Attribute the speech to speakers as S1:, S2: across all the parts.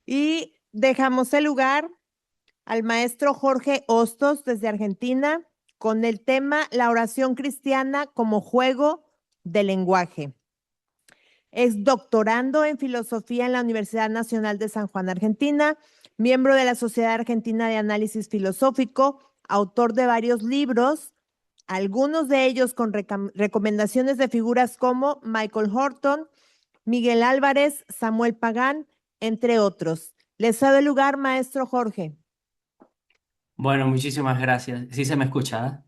S1: Y dejamos el lugar al maestro Jorge Hostos desde Argentina con el tema La oración cristiana como juego de lenguaje. Es doctorando en filosofía en la Universidad Nacional de San Juan, Argentina, miembro de la Sociedad Argentina de Análisis Filosófico, autor de varios libros, algunos de ellos con recomendaciones de figuras como Michael Horton, Miguel Álvarez, Samuel Pagán, entre otros. Les cedo el lugar, maestro Jorge.
S2: Bueno, muchísimas gracias. ¿Sí se me escucha?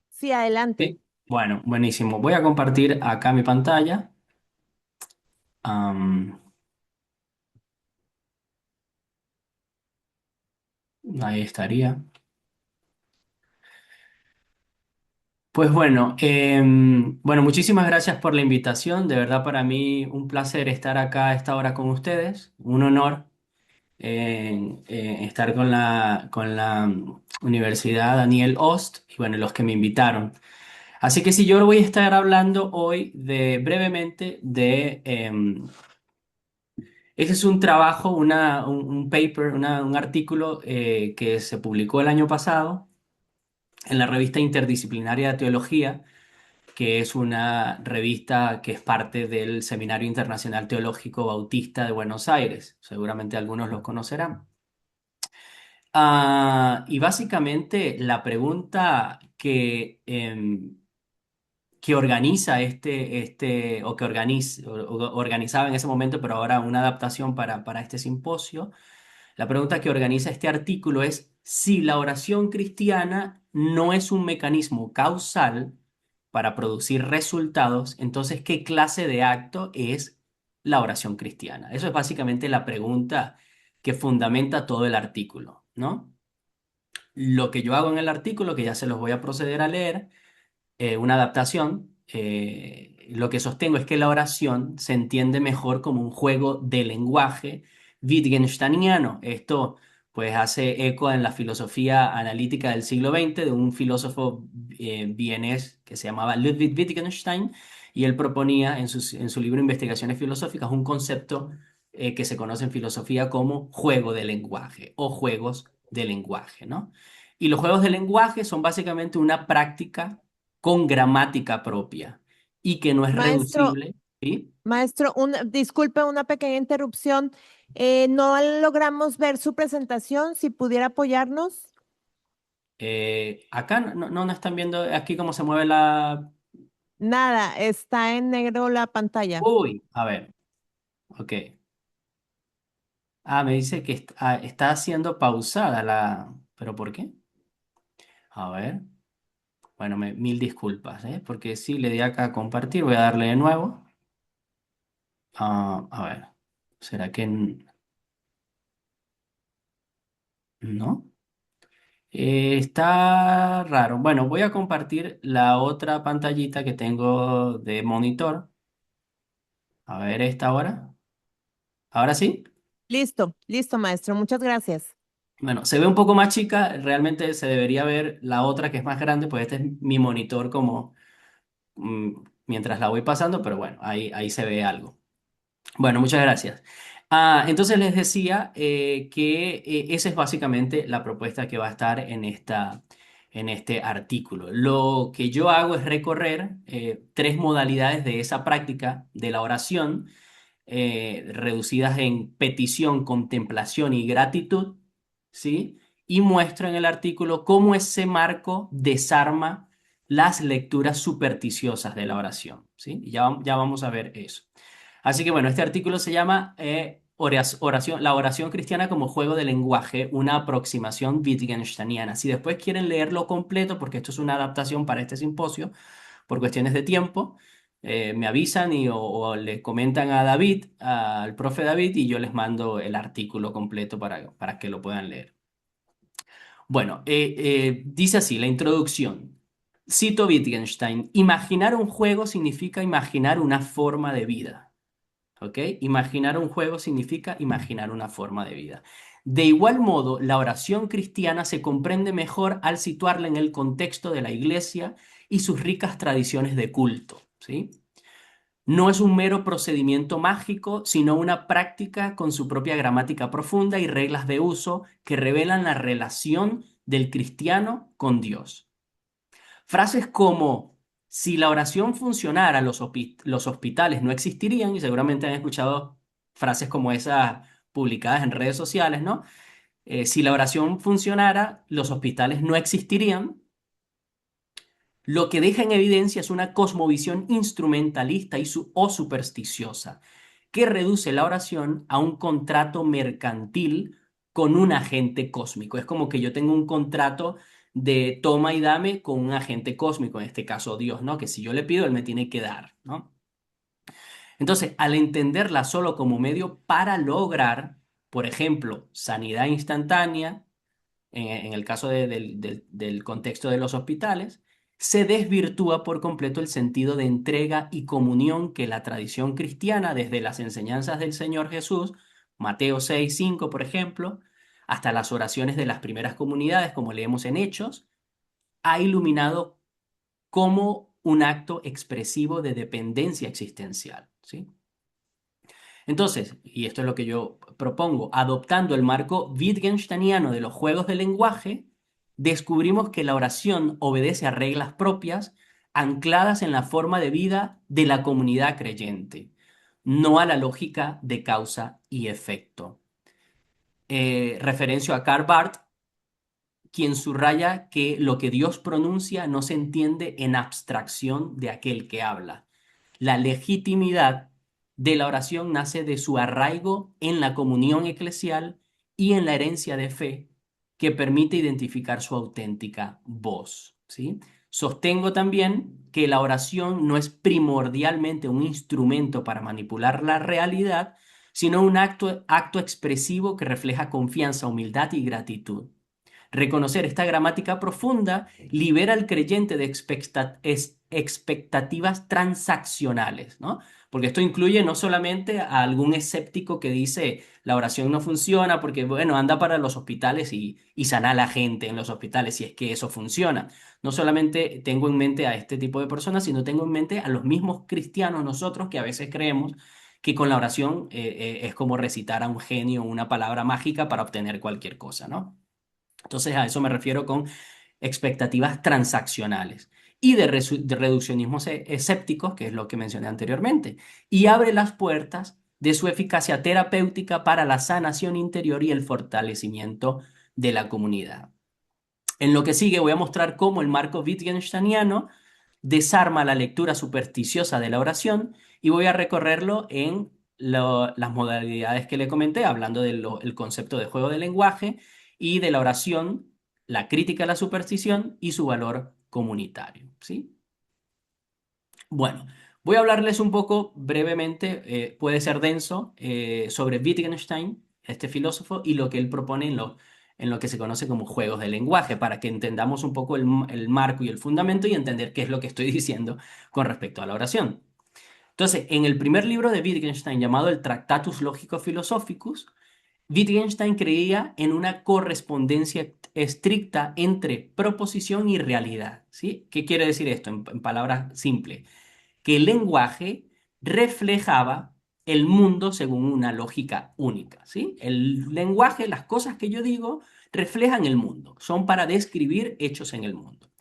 S1: Sí, adelante.
S2: Sí. Bueno, buenísimo. Voy a compartir acá mi pantalla. Am, Ahí estaría. Pues bueno, bueno, muchísimas gracias por la invitación. De verdad para mí un placer estar acá a esta hora con ustedes. Un honor estar con la Universidad Daniel Ost y bueno, los que me invitaron. Así que sí, yo voy a estar hablando hoy brevemente de ese es un trabajo, un paper, un artículo que se publicó el año pasado en la revista Interdisciplinaria de Teología, que es una revista que es parte del Seminario Internacional Teológico Bautista de Buenos Aires. Seguramente algunos los conocerán. Y básicamente la pregunta que organiza o que organizaba en ese momento, pero ahora una adaptación para este simposio. La pregunta que organiza este artículo es si la oración cristiana no es un mecanismo causal para producir resultados, entonces, ¿qué clase de acto es la oración cristiana? Eso es básicamente la pregunta que fundamenta todo el artículo, ¿no? Lo que yo hago en el artículo, que ya se los voy a proceder a leer, una adaptación, lo que sostengo es que la oración se entiende mejor como un juego de lenguaje wittgensteiniano. Esto pues hace eco en la filosofía analítica del siglo XX de un filósofo vienés que se llamaba Ludwig Wittgenstein y él proponía en su libro Investigaciones Filosóficas un concepto que se conoce en filosofía como juego de lenguaje o juegos de lenguaje, ¿no? Y los juegos de lenguaje son básicamente una práctica con gramática propia y que no es
S1: Maestro,
S2: reducible, ¿sí?
S1: maestro, disculpe una pequeña interrupción. No logramos ver su presentación. Si pudiera apoyarnos.
S2: Acá no están viendo aquí cómo se mueve la...
S1: Nada, está en negro la pantalla.
S2: Uy, a ver, ok. Me dice que está haciendo pausada la... ¿Pero por qué? A ver, bueno, mil disculpas, ¿eh? Porque sí, le di acá a compartir, voy a darle de nuevo. A ver, ¿será que no? Está raro. Bueno, voy a compartir la otra pantallita que tengo de monitor. A ver, esta hora. ¿Ahora sí?
S1: Listo, listo, maestro. Muchas gracias.
S2: Bueno, se ve un poco más chica. Realmente se debería ver la otra que es más grande, pues este es mi monitor como mm, mientras la voy pasando, pero bueno, ahí se ve algo. Bueno, muchas gracias. Entonces les decía que esa es básicamente la propuesta que va a estar en este artículo. Lo que yo hago es recorrer tres modalidades de esa práctica de la oración, reducidas en petición, contemplación y gratitud, ¿sí? Y muestro en el artículo cómo ese marco desarma las lecturas supersticiosas de la oración, ¿sí? Y ya vamos a ver eso. Así que bueno, este artículo se llama la oración cristiana como juego de lenguaje, una aproximación wittgensteiniana. Si después quieren leerlo completo, porque esto es una adaptación para este simposio, por cuestiones de tiempo, me avisan o le comentan a David, al profe David, y yo les mando el artículo completo para que lo puedan leer. Bueno, dice así la introducción. Cito Wittgenstein, imaginar un juego significa imaginar una forma de vida. ¿Ok? Imaginar un juego significa imaginar una forma de vida. De igual modo, la oración cristiana se comprende mejor al situarla en el contexto de la iglesia y sus ricas tradiciones de culto, ¿sí? No es un mero procedimiento mágico, sino una práctica con su propia gramática profunda y reglas de uso que revelan la relación del cristiano con Dios. Frases como, si la oración funcionara, los hospitales no existirían, y seguramente han escuchado frases como esas publicadas en redes sociales, ¿no? Si la oración funcionara, los hospitales no existirían. Lo que deja en evidencia es una cosmovisión instrumentalista o supersticiosa, que reduce la oración a un contrato mercantil con un agente cósmico. Es como que yo tengo un contrato de toma y dame con un agente cósmico, en este caso Dios, ¿no? Que si yo le pido, Él me tiene que dar, ¿no? Entonces, al entenderla solo como medio para lograr, por ejemplo, sanidad instantánea, en el caso del contexto de los hospitales, se desvirtúa por completo el sentido de entrega y comunión que la tradición cristiana, desde las enseñanzas del Señor Jesús, Mateo 6:5, por ejemplo, hasta las oraciones de las primeras comunidades, como leemos en Hechos, ha iluminado como un acto expresivo de dependencia existencial, ¿sí? Entonces, y esto es lo que yo propongo, adoptando el marco wittgensteiniano de los juegos de lenguaje, descubrimos que la oración obedece a reglas propias ancladas en la forma de vida de la comunidad creyente, no a la lógica de causa y efecto. Referencio a Karl Barth, quien subraya que lo que Dios pronuncia no se entiende en abstracción de aquel que habla. La legitimidad de la oración nace de su arraigo en la comunión eclesial y en la herencia de fe que permite identificar su auténtica voz, ¿sí? Sostengo también que la oración no es primordialmente un instrumento para manipular la realidad, sino un acto expresivo que refleja confianza, humildad y gratitud. Reconocer esta gramática profunda libera al creyente de expectativas transaccionales, ¿no? Porque esto incluye no solamente a algún escéptico que dice la oración no funciona porque, bueno, anda para los hospitales y sana a la gente en los hospitales, si es que eso funciona. No solamente tengo en mente a este tipo de personas, sino tengo en mente a los mismos cristianos nosotros que a veces creemos que con la oración es como recitar a un genio una palabra mágica para obtener cualquier cosa, ¿no? Entonces a eso me refiero con expectativas transaccionales y de reduccionismos escépticos, que es lo que mencioné anteriormente, y abre las puertas de su eficacia terapéutica para la sanación interior y el fortalecimiento de la comunidad. En lo que sigue voy a mostrar cómo el marco wittgensteiniano desarma la lectura supersticiosa de la oración y voy a recorrerlo en las modalidades que le comenté, hablando del concepto de juego de lenguaje y de la oración, la crítica a la superstición y su valor comunitario, ¿sí? Bueno, voy a hablarles un poco brevemente, puede ser denso, sobre Wittgenstein, este filósofo, y lo que él propone en lo que se conoce como juegos de lenguaje, para que entendamos un poco el marco y el fundamento y entender qué es lo que estoy diciendo con respecto a la oración. Entonces, en el primer libro de Wittgenstein, llamado el Tractatus Logico Philosophicus, Wittgenstein creía en una correspondencia estricta entre proposición y realidad, ¿sí? ¿Qué quiere decir esto en palabras simples? Que el lenguaje reflejaba el mundo según una lógica única, ¿sí? El lenguaje, las cosas que yo digo, reflejan el mundo, son para describir hechos en el mundo.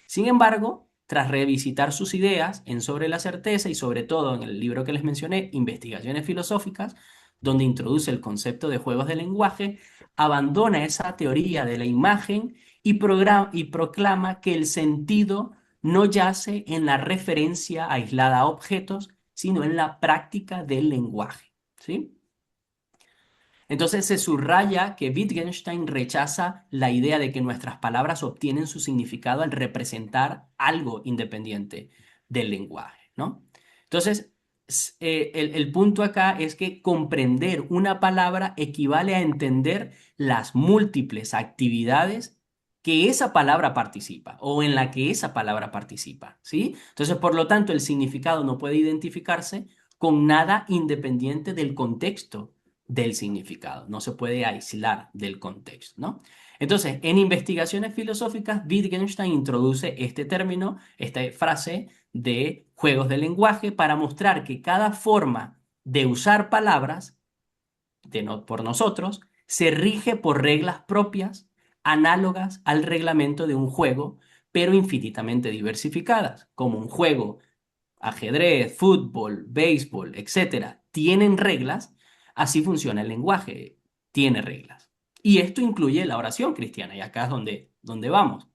S2: Sin embargo, tras revisitar sus ideas en Sobre la certeza y sobre todo en el libro que les mencioné, Investigaciones filosóficas, donde introduce el concepto de juegos de lenguaje, abandona esa teoría de la imagen y proclama que el sentido no yace en la referencia aislada a objetos, sino en la práctica del lenguaje, ¿sí? Entonces se subraya que Wittgenstein rechaza la idea de que nuestras palabras obtienen su significado al representar algo independiente del lenguaje, ¿no? Entonces, el punto acá es que comprender una palabra equivale a entender las múltiples actividades que esa palabra participa o en la que esa palabra participa, ¿sí? Entonces, por lo tanto, el significado no puede identificarse con nada independiente del contexto del significado, no se puede aislar del contexto, ¿no? Entonces, en investigaciones filosóficas, Wittgenstein introduce este término, esta frase de juegos de lenguaje para mostrar que cada forma de usar palabras por nosotros se rige por reglas propias, análogas al reglamento de un juego, pero infinitamente diversificadas, como un juego ajedrez, fútbol, béisbol, etcétera, tienen reglas, así funciona el lenguaje, tiene reglas. Y esto incluye la oración cristiana, y acá es donde vamos.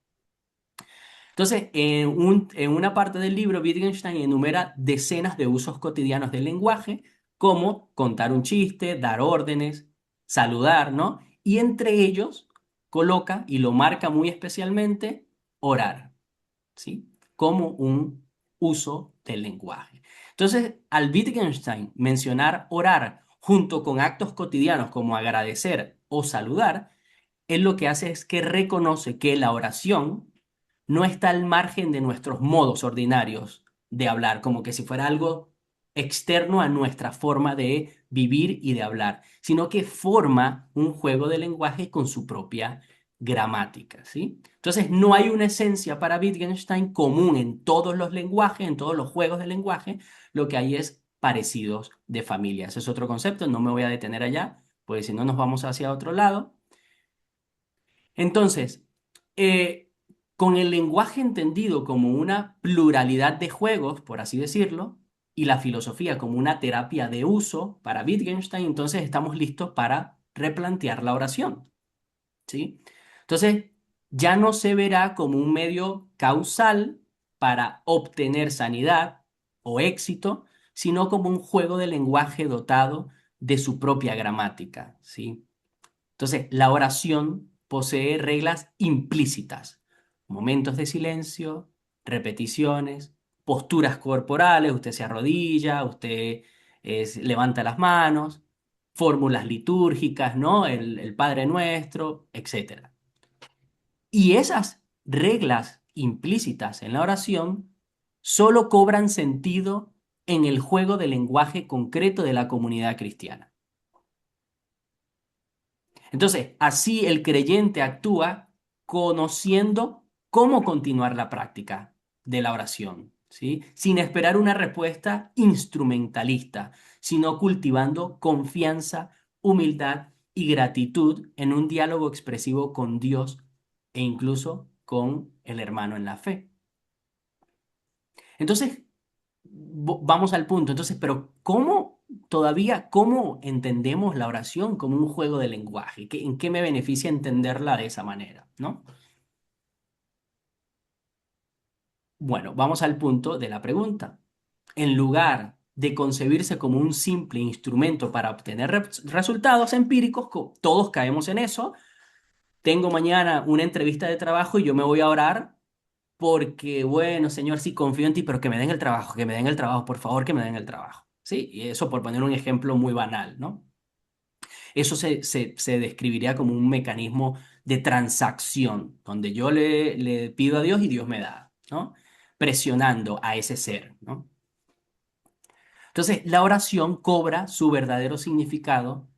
S2: Entonces, en una parte del libro, Wittgenstein enumera decenas de usos cotidianos del lenguaje, como contar un chiste, dar órdenes, saludar, ¿no? Y entre ellos coloca, y lo marca muy especialmente, orar, ¿sí? Como un uso del lenguaje. Entonces, al Wittgenstein mencionar orar junto con actos cotidianos como agradecer o saludar, él lo que hace es que reconoce que la oración no está al margen de nuestros modos ordinarios de hablar, como que si fuera algo externo a nuestra forma de vivir y de hablar, sino que forma un juego de lenguaje con su propia gramática, ¿sí? Entonces, no hay una esencia para Wittgenstein común en todos los lenguajes, en todos los juegos de lenguaje, lo que hay es parecidos de familia. Ese es otro concepto, no me voy a detener allá, porque si no nos vamos hacia otro lado. Entonces, eh, con el lenguaje entendido como una pluralidad de juegos, por así decirlo, y la filosofía como una terapia de uso para Wittgenstein, entonces estamos listos para replantear la oración, ¿sí? Entonces, ya no se verá como un medio causal para obtener sanidad o éxito, sino como un juego de lenguaje dotado de su propia gramática, ¿sí? Entonces, la oración posee reglas implícitas, momentos de silencio, repeticiones, posturas corporales, usted se arrodilla, usted levanta las manos, fórmulas litúrgicas, ¿no? El Padre Nuestro, etcétera. Y esas reglas implícitas en la oración solo cobran sentido en el juego del lenguaje concreto de la comunidad cristiana. Entonces, así el creyente actúa conociendo cómo continuar la práctica de la oración, ¿sí? Sin esperar una respuesta instrumentalista, sino cultivando confianza, humildad y gratitud en un diálogo expresivo con Dios e incluso con el hermano en la fe. Entonces, vamos al punto. Entonces, pero cómo entendemos la oración como un juego de lenguaje? ¿En qué me beneficia entenderla de esa manera, ¿no? Bueno, vamos al punto de la pregunta. En lugar de concebirse como un simple instrumento para obtener resultados empíricos, todos caemos en eso. Tengo mañana una entrevista de trabajo y yo me voy a orar porque, bueno, Señor, sí confío en ti, pero que me den el trabajo, que me den el trabajo, por favor, que me den el trabajo. Sí, y eso por poner un ejemplo muy banal, ¿no? Eso se describiría como un mecanismo de transacción, donde yo le pido a Dios y Dios me da, ¿no? Presionando a ese ser, ¿no? Entonces, la oración cobra su verdadero significado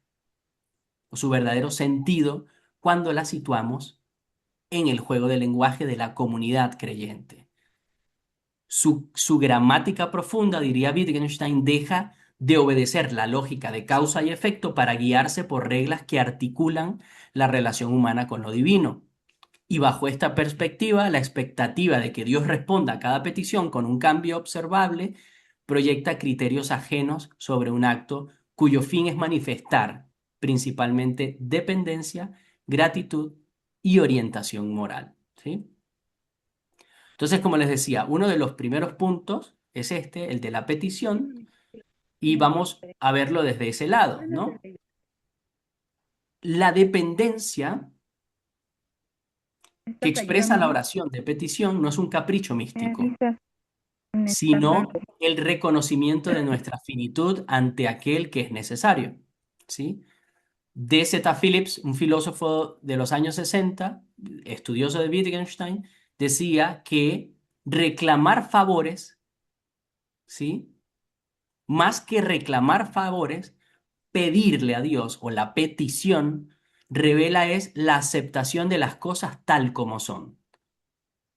S2: o su verdadero sentido cuando la situamos en el juego del lenguaje de la comunidad creyente. Su gramática profunda, diría Wittgenstein, deja de obedecer la lógica de causa y efecto para guiarse por reglas que articulan la relación humana con lo divino. Y bajo esta perspectiva, la expectativa de que Dios responda a cada petición con un cambio observable proyecta criterios ajenos sobre un acto cuyo fin es manifestar principalmente dependencia, gratitud y orientación moral, ¿sí? Entonces, como les decía, uno de los primeros puntos es este, el de la petición, y vamos a verlo desde ese lado, ¿no? La dependencia que expresa la oración de petición no es un capricho místico, sino el reconocimiento de nuestra finitud ante aquel que es necesario, ¿sí? D. Z. Phillips, un filósofo de los años 60, estudioso de Wittgenstein, decía que reclamar favores, ¿sí? Más que reclamar favores, pedirle a Dios o la petición revela es la aceptación de las cosas tal como son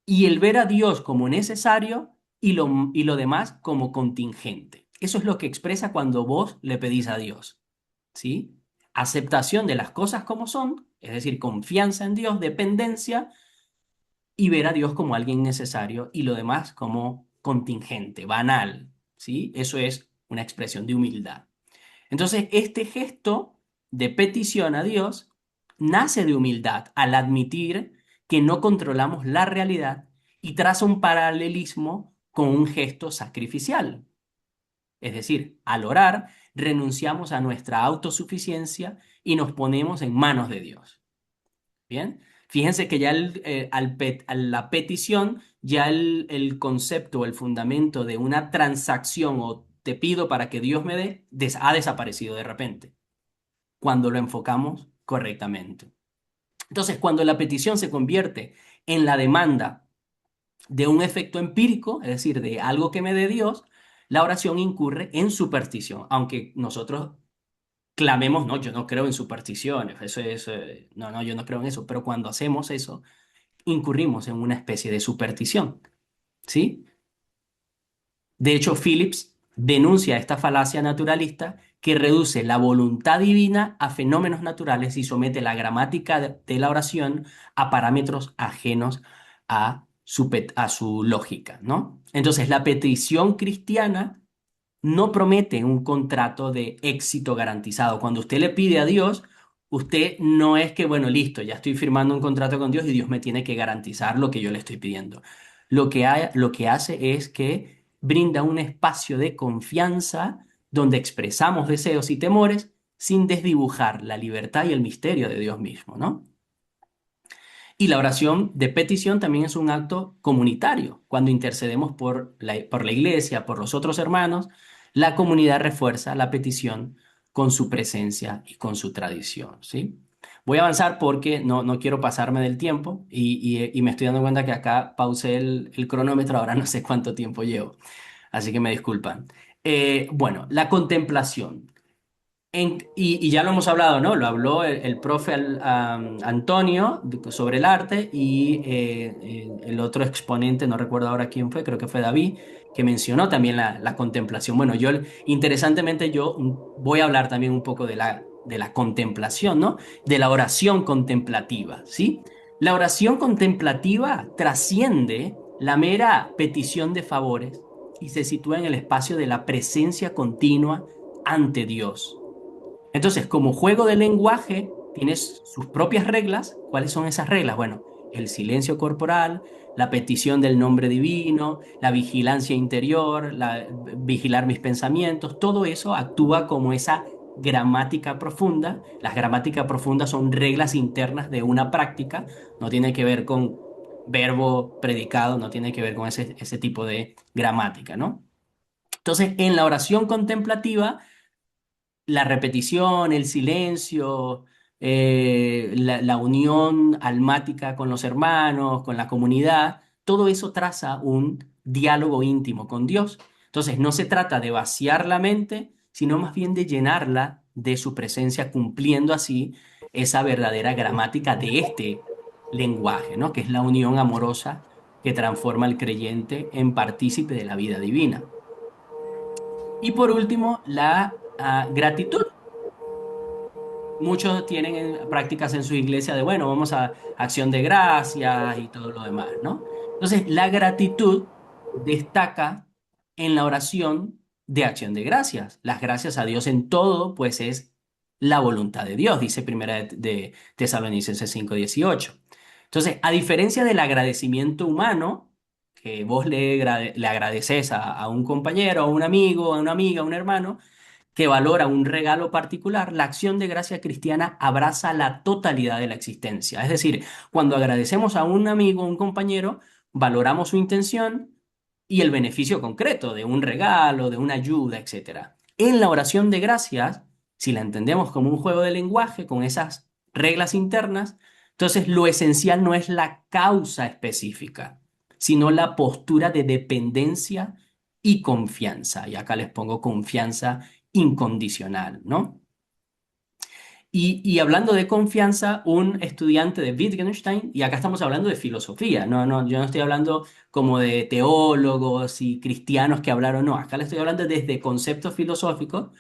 S2: y el ver a Dios como necesario y lo demás como contingente. Eso es lo que expresa cuando vos le pedís a Dios, ¿sí? Aceptación de las cosas como son, es decir, confianza en Dios, dependencia y ver a Dios como alguien necesario y lo demás como contingente, banal, ¿sí? Eso es una expresión de humildad. Entonces, este gesto de petición a Dios nace de humildad al admitir que no controlamos la realidad y traza un paralelismo con un gesto sacrificial. Es decir, al orar, renunciamos a nuestra autosuficiencia y nos ponemos en manos de Dios. ¿Bien? Fíjense que ya a la petición, ya el concepto o el fundamento de una transacción o te pido para que Dios me dé, ha desaparecido de repente, cuando lo enfocamos correctamente. Entonces, cuando la petición se convierte en la demanda de un efecto empírico, es decir, de algo que me dé Dios, la oración incurre en superstición, aunque nosotros clamemos, no, yo no creo en supersticiones, eso es, no, no, yo no creo en eso, pero cuando hacemos eso, incurrimos en una especie de superstición, ¿sí? De hecho, Phillips denuncia esta falacia naturalista que reduce la voluntad divina a fenómenos naturales y somete la gramática de la oración a parámetros ajenos a su lógica, ¿no? Entonces, la petición cristiana no promete un contrato de éxito garantizado. Cuando usted le pide a Dios, usted no es que, bueno, listo, ya estoy firmando un contrato con Dios y Dios me tiene que garantizar lo que yo le estoy pidiendo. Lo que hace es que brinda un espacio de confianza donde expresamos deseos y temores sin desdibujar la libertad y el misterio de Dios mismo, ¿no? Y la oración de petición también es un acto comunitario. Cuando intercedemos por la iglesia, por los otros hermanos, la comunidad refuerza la petición con su presencia y con su tradición, ¿sí? Voy a avanzar porque no quiero pasarme del tiempo y me estoy dando cuenta que acá pausé el cronómetro, ahora no sé cuánto tiempo llevo, así que me disculpan. Bueno, la contemplación. Y ya lo hemos hablado, ¿no? Lo habló el profe Antonio sobre el arte y el otro exponente, no recuerdo ahora quién fue, creo que fue David, que mencionó también la contemplación. Bueno, interesantemente, yo voy a hablar también un poco de la contemplación, ¿no? De la oración contemplativa, ¿sí? La oración contemplativa trasciende la mera petición de favores y se sitúa en el espacio de la presencia continua ante Dios. Entonces, como juego de lenguaje, tienes sus propias reglas. ¿Cuáles son esas reglas? Bueno, el silencio corporal, la petición del nombre divino, la vigilancia interior, vigilar mis pensamientos, todo eso actúa como esa gramática profunda. Las gramáticas profundas son reglas internas de una práctica, no tiene que ver con verbo predicado, no tiene que ver con ese tipo de gramática, ¿no? Entonces, en la oración contemplativa, la repetición, el silencio, la unión almática con los hermanos, con la comunidad, todo eso traza un diálogo íntimo con Dios. Entonces, no se trata de vaciar la mente, sino más bien de llenarla de su presencia, cumpliendo así esa verdadera gramática de este lenguaje, ¿no? Que es la unión amorosa que transforma al creyente en partícipe de la vida divina. Y por último, la gratitud. Muchos tienen prácticas en su iglesia de, bueno, vamos a acción de gracias y todo lo demás, ¿no? Entonces, la gratitud destaca en la oración de acción de gracias. Las gracias a Dios en todo, pues es la voluntad de Dios, dice Primera de Tesalonicenses 5:18. Entonces, a diferencia del agradecimiento humano, que vos le agradeces a un compañero, a un amigo, a una amiga, a un hermano, que valora un regalo particular, la acción de gracia cristiana abraza la totalidad de la existencia. Es decir, cuando agradecemos a un amigo o un compañero, valoramos su intención y el beneficio concreto de un regalo, de una ayuda, etcétera. En la oración de gracias, si la entendemos como un juego de lenguaje con esas reglas internas, entonces lo esencial no es la causa específica, sino la postura de dependencia y confianza. Y acá les pongo confianza incondicional, ¿no? Y hablando de confianza, un estudiante de Wittgenstein, y acá estamos hablando de filosofía, yo no estoy hablando como de teólogos y cristianos que hablaron, no, acá le estoy hablando desde conceptos filosóficos.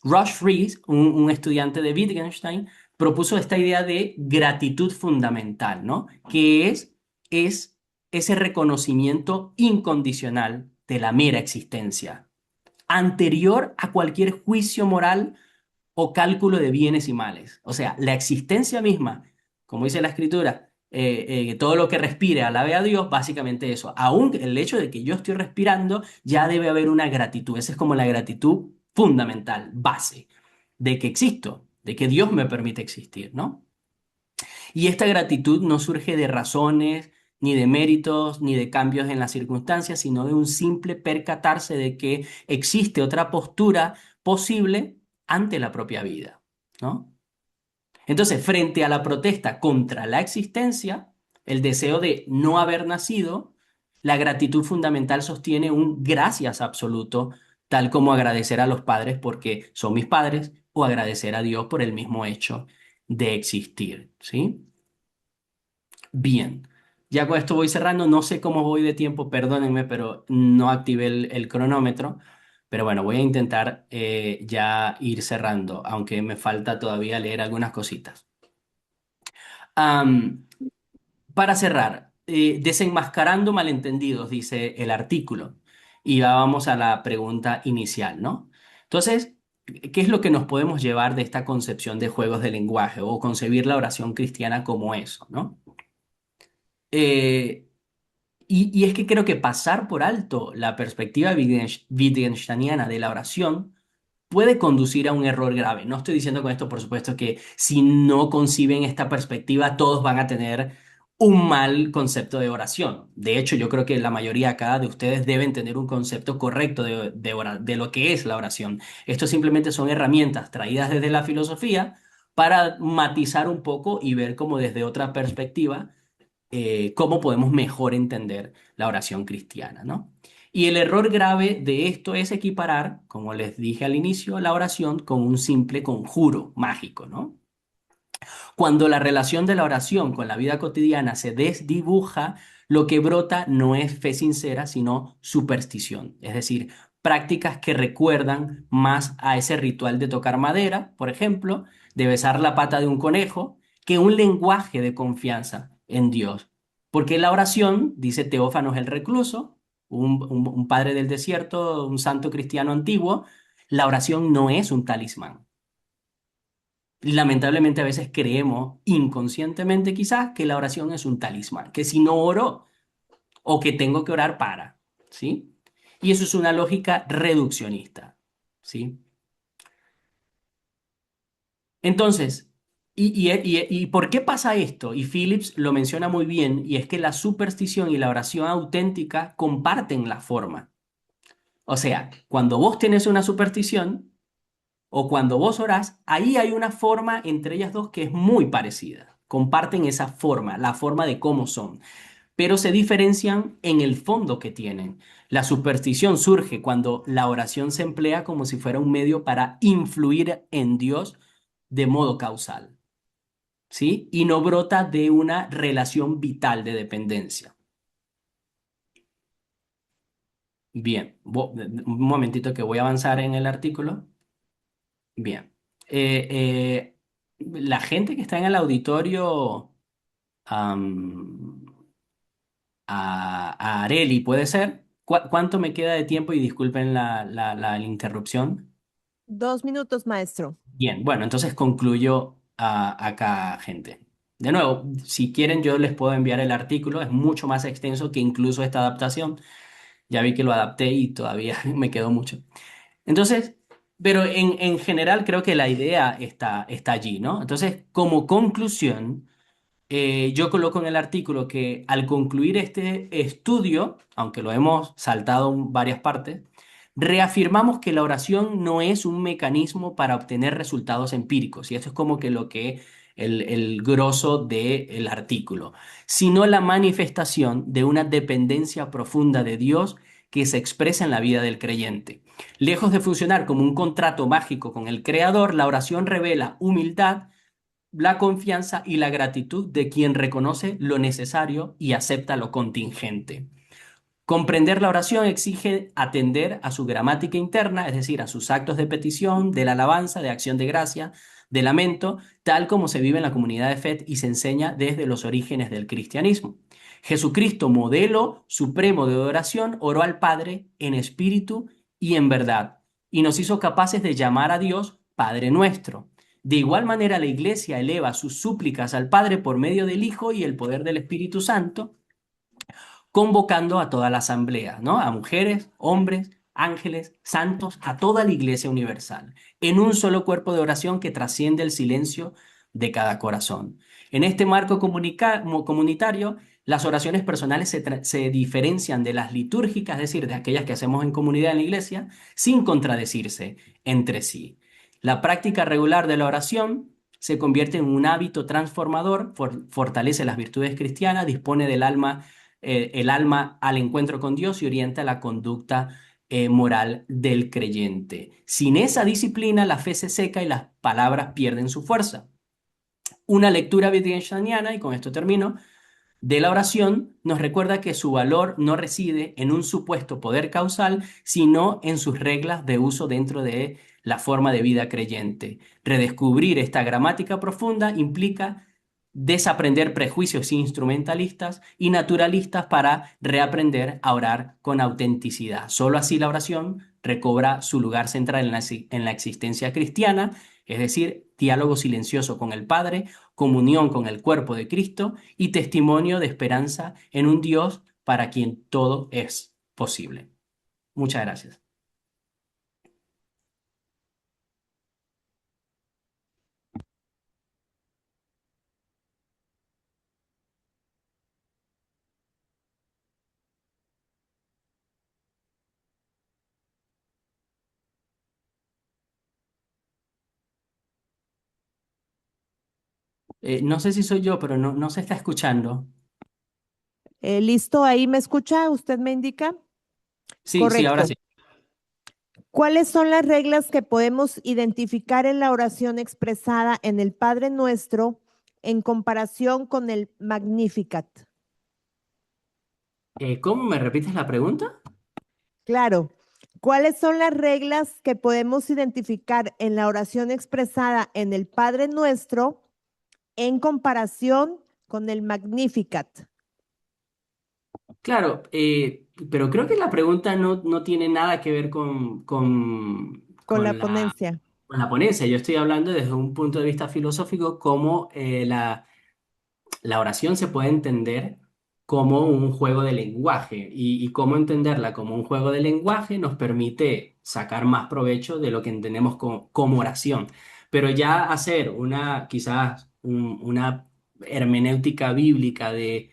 S2: Rush Rees, un estudiante de Wittgenstein, propuso esta idea de gratitud fundamental, ¿no? Que es ese reconocimiento incondicional de la mera existencia, anterior a cualquier juicio moral o cálculo de bienes y males. O sea, la existencia misma, como dice la escritura, todo lo que respire alabe a Dios, básicamente eso. Aún el hecho de que yo estoy respirando, ya debe haber una gratitud. Esa es como la gratitud fundamental, base, de que existo, de que Dios me permite existir, ¿no? Y esta gratitud no surge de razones, ni de méritos, ni de cambios en las circunstancias, sino de un simple percatarse de que existe otra postura posible ante la propia vida, ¿no? Entonces, frente a la protesta contra la existencia, el deseo de no haber nacido, la gratitud fundamental sostiene un gracias absoluto, tal como agradecer a los padres porque son mis padres o agradecer a Dios por el mismo hecho de existir, ¿sí? Bien, ya con esto voy cerrando. No sé cómo voy de tiempo, perdónenme, pero no activé el cronómetro. Pero bueno, voy a intentar ya ir cerrando, aunque me falta todavía leer algunas cositas. Am, para cerrar, desenmascarando malentendidos, dice el artículo. Y vamos a la pregunta inicial, ¿no? Entonces, ¿qué es lo que nos podemos llevar de esta concepción de juegos de lenguaje o concebir la oración cristiana como eso, ¿no? Eh, y es que creo que pasar por alto la perspectiva wittgensteiniana de la oración puede conducir a un error grave. No estoy diciendo con esto, por supuesto, que si no conciben esta perspectiva, todos van a tener un mal concepto de oración. De hecho, yo creo que la mayoría acá de ustedes deben tener un concepto correcto de lo que es la oración. Esto simplemente son herramientas traídas desde la filosofía para matizar un poco y ver como desde otra perspectiva cómo podemos mejor entender la oración cristiana, ¿no? Y el error grave de esto es equiparar, como les dije al inicio, la oración con un simple conjuro mágico, ¿no? Cuando la relación de la oración con la vida cotidiana se desdibuja, lo que brota no es fe sincera, sino superstición, es decir, prácticas que recuerdan más a ese ritual de tocar madera, por ejemplo, de besar la pata de un conejo, que un lenguaje de confianza en Dios. Porque la oración, dice Teófanos el Recluso, un padre del desierto, un santo cristiano antiguo, la oración no es un talismán. Lamentablemente a veces creemos inconscientemente quizás que la oración es un talismán, que si no oro o que tengo que orar para, ¿sí? Y eso es una lógica reduccionista, ¿sí? Entonces, ¿y por qué pasa esto? Y Phillips lo menciona muy bien, y es que la superstición y la oración auténtica comparten la forma. O sea, cuando vos tenés una superstición, o cuando vos orás, ahí hay una forma entre ellas dos que es muy parecida. Comparten esa forma, la forma de cómo son, pero se diferencian en el fondo que tienen. La superstición surge cuando la oración se emplea como si fuera un medio para influir en Dios de modo causal, ¿sí? Y no brota de una relación vital de dependencia. Bien, un momentito que voy a avanzar en el artículo. Bien. La gente que está en el auditorio, am, a Areli, ¿puede ser? ¿Cuánto me queda de tiempo? Y disculpen la interrupción.
S1: 2 minutos, maestro.
S2: Bien, bueno, entonces concluyo acá, gente. De nuevo, si quieren, yo les puedo enviar el artículo. Es mucho más extenso que incluso esta adaptación. Ya vi que lo adapté y todavía me quedó mucho. Entonces, pero en general creo que la idea está allí, ¿no? Entonces, como conclusión, yo coloco en el artículo que al concluir este estudio, aunque lo hemos saltado en varias partes, reafirmamos que la oración no es un mecanismo para obtener resultados empíricos, y esto es como que lo que el grosso del artículo, sino la manifestación de una dependencia profunda de Dios que se expresa en la vida del creyente. Lejos de funcionar como un contrato mágico con el Creador, la oración revela humildad, la confianza y la gratitud de quien reconoce lo necesario y acepta lo contingente. Comprender la oración exige atender a su gramática interna, es decir, a sus actos de petición, de la alabanza, de acción de gracia, de lamento, tal como se vive en la comunidad de fe y se enseña desde los orígenes del cristianismo. Jesucristo, modelo supremo de oración, oró al Padre en espíritu y en verdad, y nos hizo capaces de llamar a Dios Padre nuestro. De igual manera, la Iglesia eleva sus súplicas al Padre por medio del Hijo y el poder del Espíritu Santo, convocando a toda la asamblea, ¿no? A mujeres, hombres, ángeles, santos, a toda la Iglesia universal, en un solo cuerpo de oración que trasciende el silencio de cada corazón. En este marco comunitario, las oraciones personales se diferencian de las litúrgicas, es decir, de aquellas que hacemos en comunidad en la iglesia, sin contradecirse entre sí. La práctica regular de la oración se convierte en un hábito transformador, fortalece las virtudes cristianas, dispone del alma el alma al encuentro con Dios y orienta la conducta moral del creyente. Sin esa disciplina, la fe se seca y las palabras pierden su fuerza. Una lectura wittgensteiniana, y con esto termino, de la oración nos recuerda que su valor no reside en un supuesto poder causal, sino en sus reglas de uso dentro de la forma de vida creyente. Redescubrir esta gramática profunda implica desaprender prejuicios instrumentalistas y naturalistas para reaprender a orar con autenticidad. Solo así la oración recobra su lugar central en la existencia cristiana, es decir, diálogo silencioso con el Padre, comunión con el cuerpo de Cristo y testimonio de esperanza en un Dios para quien todo es posible. Muchas gracias. No sé si soy yo, pero no se está escuchando.
S1: ¿Listo? ¿Ahí me escucha? ¿Usted me indica?
S2: Sí, sí, ahora
S1: Correcto.
S2: sí.
S1: ¿Cuáles son las reglas que podemos identificar en la oración expresada en el Padre Nuestro en comparación con el Magnificat?
S2: ¿Cómo me repites la pregunta?
S1: Claro. ¿Cuáles son las reglas que podemos identificar en la oración expresada en el Padre Nuestro en comparación con el Magnificat?
S2: Claro, pero creo que la pregunta no tiene nada que ver
S1: Con la ponencia.
S2: con la ponencia. Yo estoy hablando desde un punto de vista filosófico cómo la oración se puede entender como un juego de lenguaje y cómo entenderla como un juego de lenguaje nos permite sacar más provecho de lo que entendemos como oración. Pero ya hacer quizás una hermenéutica bíblica de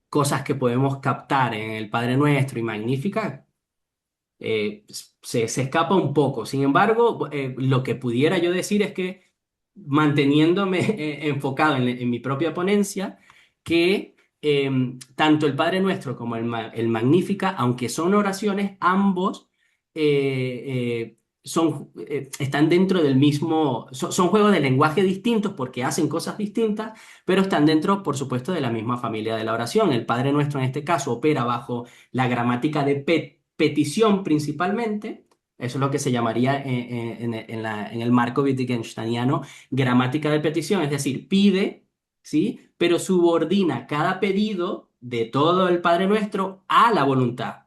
S2: cosas que podemos captar en el Padre Nuestro y Magnífica, se escapa un poco. Sin embargo, lo que pudiera yo decir es que manteniéndome enfocado en mi propia ponencia, que tanto el Padre Nuestro como el Magnífica, aunque son oraciones, ambos están dentro del mismo, son juegos de lenguaje distintos porque hacen cosas distintas, pero están dentro, por supuesto, de la misma familia de la oración. El Padre Nuestro en este caso opera bajo la gramática de petición principalmente. Eso es lo que se llamaría en el marco wittgensteiniano gramática de petición, es decir, pide, ¿sí? Pero subordina cada pedido de todo el Padre Nuestro a la voluntad,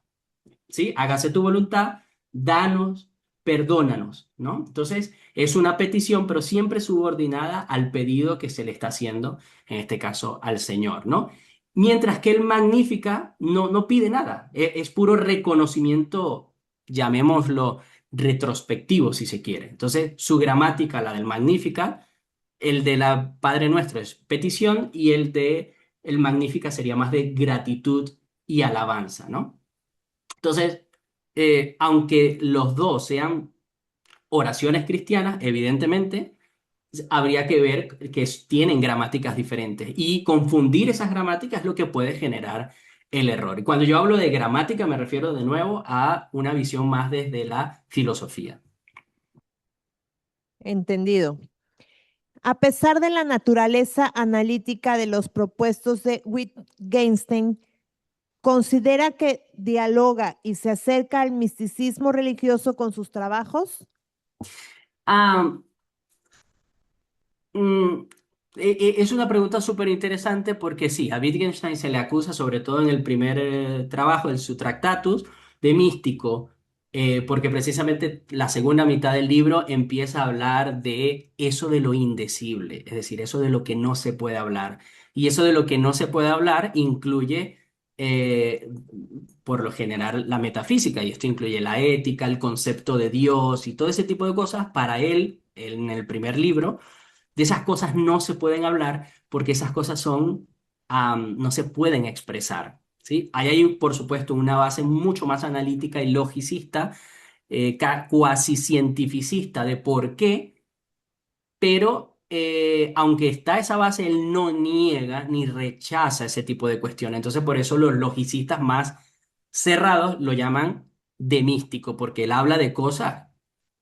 S2: ¿sí? Hágase tu voluntad, danos, perdónanos, ¿no? Entonces, es una petición, pero siempre subordinada al pedido que se le está haciendo, en este caso al Señor, ¿no? Mientras que el Magnífica no pide nada, es puro reconocimiento, llamémoslo retrospectivo, si se quiere. Entonces, su gramática, la del Magnífica, el de la Padre Nuestro es petición y el de el Magnífica sería más de gratitud y alabanza, ¿no? Entonces, aunque los dos sean oraciones cristianas, evidentemente habría que ver que tienen gramáticas diferentes y confundir esas gramáticas es lo que puede generar el error. Y cuando yo hablo de gramática me refiero de nuevo a una visión más desde la filosofía.
S1: Entendido. A pesar de la naturaleza analítica de los propuestos de Wittgenstein, ¿considera que dialoga y se acerca al misticismo religioso con sus trabajos?
S2: Ah, Mm, es una pregunta súper interesante porque sí, a Wittgenstein se le acusa, sobre todo en el primer trabajo, en su Tractatus, de místico, porque precisamente la segunda mitad del libro empieza a hablar de eso de lo indecible, es decir, eso de lo que no se puede hablar. Y eso de lo que no se puede hablar incluye, eh, por lo general, la metafísica, y esto incluye la ética, el concepto de Dios y todo ese tipo de cosas. Para él, en el primer libro, de esas cosas no se pueden hablar porque esas cosas son, no se pueden expresar, ¿sí? Ahí hay, por supuesto, una base mucho más analítica y logicista, cuasi cientificista de por qué, pero aunque está esa base, él no niega ni rechaza ese tipo de cuestiones. Entonces, por eso los logicistas más cerrados lo llaman de místico, porque él habla de cosas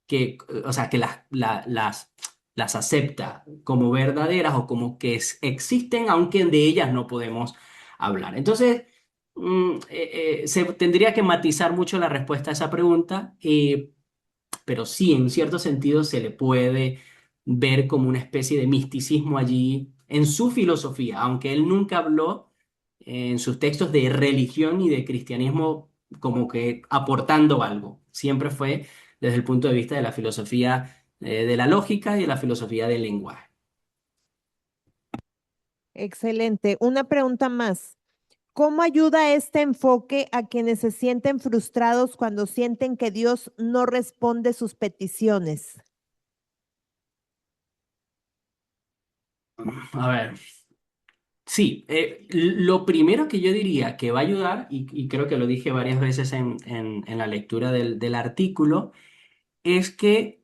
S2: que, o sea, que las acepta como verdaderas o como que existen, aunque de ellas no podemos hablar. Entonces, se tendría que matizar mucho la respuesta a esa pregunta, pero sí, en cierto sentido se le puede ver como una especie de misticismo allí en su filosofía, aunque él nunca habló en sus textos de religión y de cristianismo como que aportando algo. Siempre fue desde el punto de vista de la filosofía de la lógica y de la filosofía del lenguaje.
S1: Excelente. Una pregunta más. ¿Cómo ayuda este enfoque a quienes se sienten frustrados cuando sienten que Dios no responde sus peticiones?
S2: A ver, sí, lo primero que yo diría que va a ayudar, y creo que lo dije varias veces en la lectura del artículo, es que,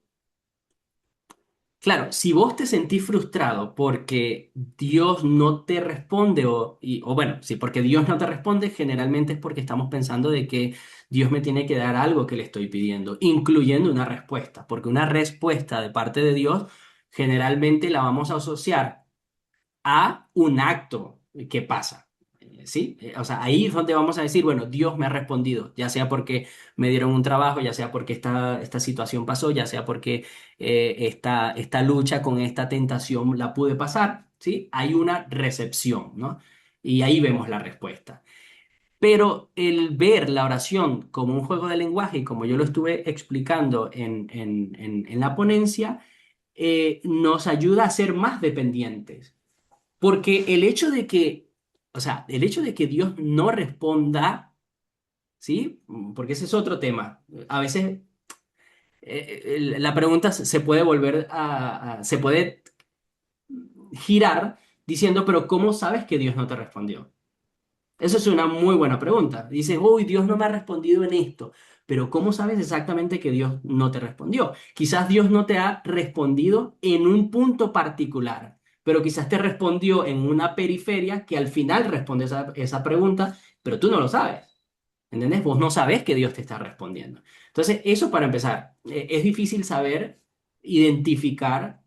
S2: claro, si vos te sentís frustrado porque Dios no te responde, o bueno, sí, porque Dios no te responde, generalmente es porque estamos pensando de que Dios me tiene que dar algo que le estoy pidiendo, incluyendo una respuesta, porque una respuesta de parte de Dios generalmente la vamos a asociar a un acto que pasa. ¿Sí? O sea, ahí es donde vamos a decir, bueno, Dios me ha respondido, ya sea porque me dieron un trabajo, ya sea porque esta situación pasó, ya sea porque esta lucha con esta tentación la pude pasar, ¿sí? Hay una recepción, ¿no? Y ahí vemos la respuesta. Pero el ver la oración como un juego de lenguaje, y como yo lo estuve explicando en la ponencia, nos ayuda a ser más dependientes. Porque el hecho de que, o sea, el hecho de que Dios no responda, ¿sí? Porque ese es otro tema. A veces la pregunta se puede volver se puede girar diciendo, pero ¿cómo sabes que Dios no te respondió? Eso es una muy buena pregunta. Dices, uy, Dios no me ha respondido en esto, pero ¿cómo sabes exactamente que Dios no te respondió? Quizás Dios no te ha respondido en un punto particular, pero quizás te respondió en una periferia que al final responde esa pregunta, pero tú no lo sabes. ¿Entendés? Vos no sabés que Dios te está respondiendo. Entonces, eso para empezar, es difícil saber identificar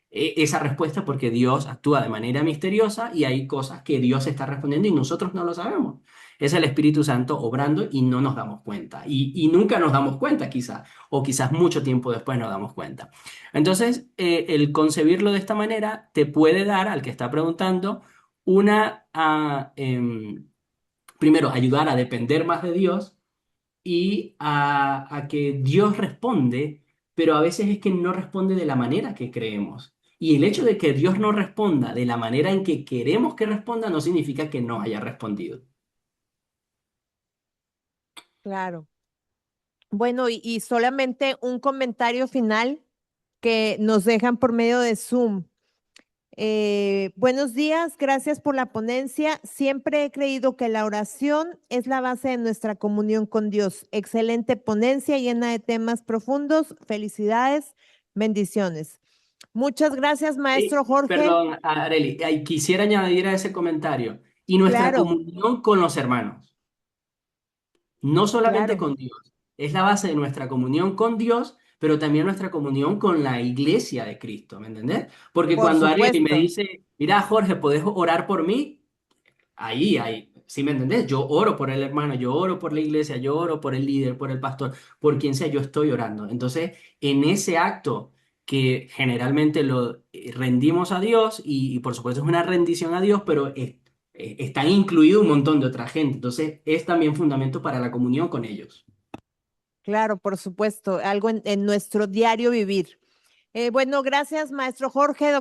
S2: esa respuesta porque Dios actúa de manera misteriosa y hay cosas que Dios está respondiendo y nosotros no lo sabemos. Es el Espíritu Santo obrando y no nos damos cuenta. Y nunca nos damos cuenta, quizás, o quizás mucho tiempo después nos damos cuenta. Entonces, el concebirlo de esta manera te puede dar al que está preguntando una... primero, ayudar a depender más de Dios y a que Dios responde, pero a veces es que no responde de la manera que creemos. Y el hecho de que Dios no responda de la manera en que queremos que responda no significa que no haya respondido.
S1: Claro. Bueno, y solamente un comentario final que nos dejan por medio de Zoom. Buenos días, gracias por la ponencia. Siempre he creído que la oración es la base de nuestra comunión con Dios. Excelente ponencia llena de temas profundos. Felicidades, bendiciones. Muchas gracias, maestro Jorge.
S2: Perdón, Areli, quisiera añadir a ese comentario. y nuestra
S1: Claro,
S2: comunión con los hermanos. No solamente
S1: claro,
S2: con Dios, es la base de nuestra comunión con Dios, pero también nuestra comunión con la iglesia de Cristo, ¿me entendés? Porque
S1: por
S2: cuando Ariel me
S1: supuesto.
S2: dice, mira, Jorge, ¿podés orar por mí? Ahí, ¿sí me entendés? Yo oro por el hermano, yo oro por la iglesia, yo oro por el líder, por el pastor, por quien sea, yo estoy orando. Entonces, en ese acto que generalmente lo rendimos a Dios y por supuesto es una rendición a Dios, pero está incluido un montón de otra gente. Entonces, es también fundamento para la comunión con ellos.
S1: Claro, por supuesto, algo en nuestro diario vivir. Bueno, gracias, maestro Jorge.